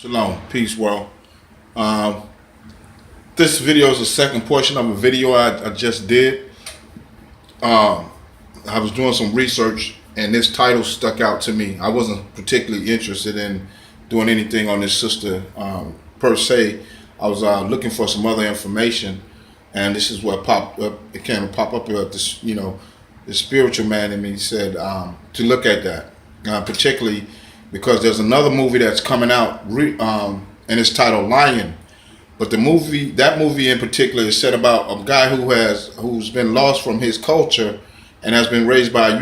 Shalom, peace, world. Um, this video is the second portion of a video I just did. I was doing some research and this title stuck out to me. I wasn't particularly interested in doing anything on this sister per se. I was looking for some other information, and this is what popped up. It came to pop up. This, the spiritual man in me said to look at that, particularly because there's another movie that's coming out, and it's titled Lion. But that movie in particular is said about a guy who's been lost from his culture and has been raised by a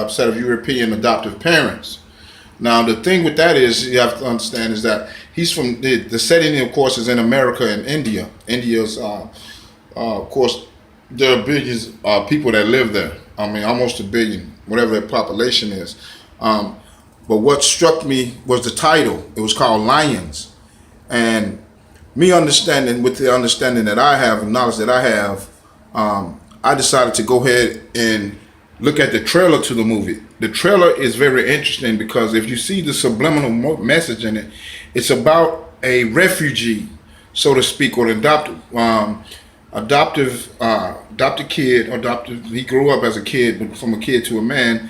set of European adoptive parents. Now the thing with that is, you have to understand, is that he's from the setting, of course, is in America and India. India's of course, there are billions of people that live there. I mean, almost a billion, whatever their population is. But what struck me was the title. It was called Lions. And me understanding, with the understanding that I have, and knowledge that I have, I decided to go ahead and look at the trailer to the movie. The trailer is very interesting because if you see the subliminal message in it, it's about a refugee, so to speak, or an adopted kid. He grew up as a kid, but from a kid to a man,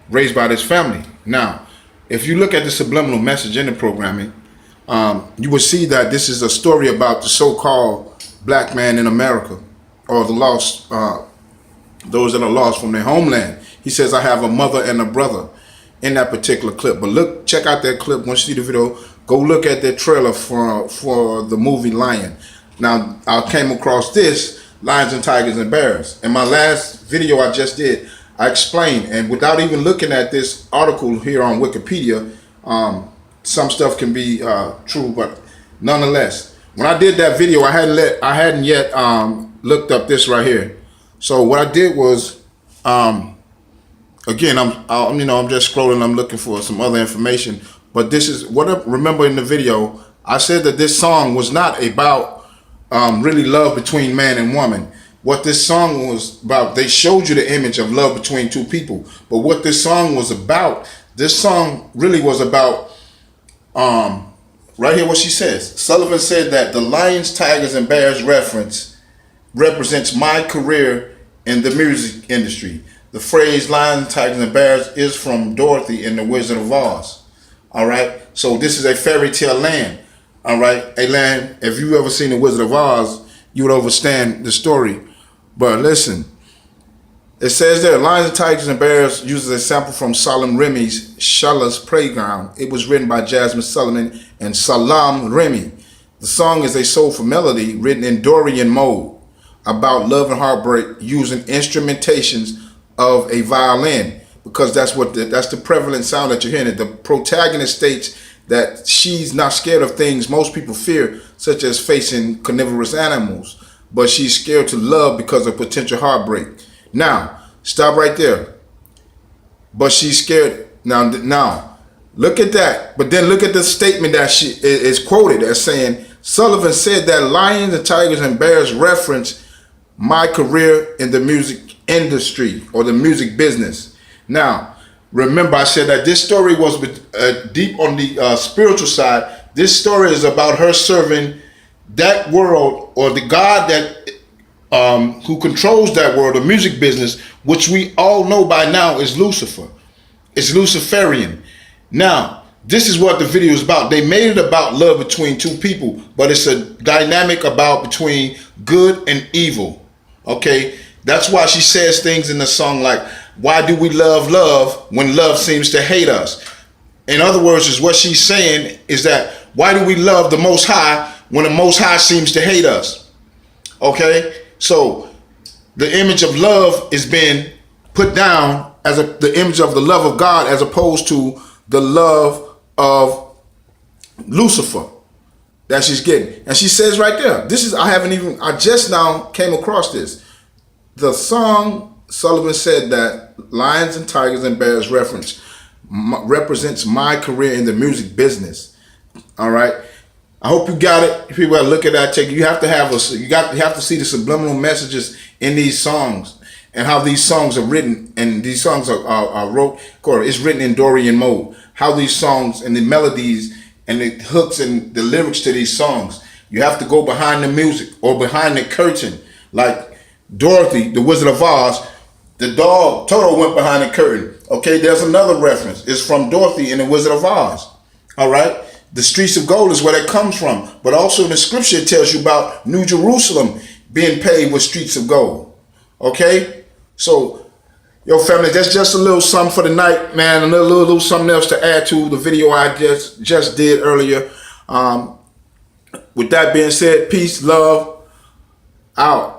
raised by this family. Now, if you look at the subliminal message in the programming, you will see that this is a story about the so-called black man in America, or the lost, those that are lost from their homeland. He says, I have a mother and a brother in that particular clip. But check out that clip. Once you see the video, go look at that trailer for the movie Lion. Now, I came across this, Lions and Tigers and Bears. In my last video I just did, I explained, and without even looking at this article here on Wikipedia, some stuff can be true, but nonetheless, when I did that video, I hadn't yet looked up this right here. So what I did was, again, I'm just scrolling. I'm looking for some other information. But this is what I remember in the video. I said that this song was not about really love between man and woman. What this song was about, they showed you the image of love between two people. But what this song was about, this song really was about, right here what she says. Sullivan said that the Lions, Tigers, and Bears represents my career in the music industry. The phrase Lions, Tigers, and Bears is from Dorothy in The Wizard of Oz. All right. So this is a fairy tale land. All right. A land, if you ever seen The Wizard of Oz, you would understand the story. But listen, it says there, Lions, Tigers, and Bears uses a sample from Salam Remy's Shallah's Playground. It was written by Jasmine Sullivan and Salam Remy. The song is a soulful melody written in Dorian mode about love and heartbreak using instrumentations of a violin, because that's the prevalent sound that you're hearing. The protagonist states that she's not scared of things most people fear, such as facing carnivorous animals, but she's scared to love because of potential heartbreak. Now, stop right there. But she's scared. Now, look at that. But then look at the statement that she is quoted as saying, Sullivan said that Lions and Tigers and Bears reference my career in the music industry or the music business. Now, remember I said that this story was deep on the spiritual side. This story is about her serving that world, or the God that who controls that world, the music business, which we all know by now is Lucifer. It's Luciferian. Now, this is what the video is about. They made it about love between two people, but it's a dynamic about between good and evil. Okay, that's why she says things in the song like, why do we love love when love seems to hate us? In other words, is what she's saying is that, why do we love the Most High when the Most High seems to hate us? Okay, so the image of love is being put down as the image of the love of God, as opposed to the love of Lucifer that she's getting. And she says right there, I just now came across this. The song, Sullivan said that Lions and Tigers and Bears represents my career in the music business. All right. I hope you got it. If people look at that, you have to see the subliminal messages in these songs and how these songs are written. And these songs are wrote. It's written in Dorian mode. how these songs and the melodies and the hooks and the lyrics to these songs. You have to go behind the music or behind the curtain. Like Dorothy, the Wizard of Oz, the dog Toto went behind the curtain. Okay, there's another reference. It's from Dorothy and the Wizard of Oz. All right. The streets of gold is where that comes from. But also the scripture tells you about New Jerusalem being paved with streets of gold. Okay? So, yo family, that's just a little something for the night, man. A little something else to add to the video I just did earlier. With that being said, peace, love, out.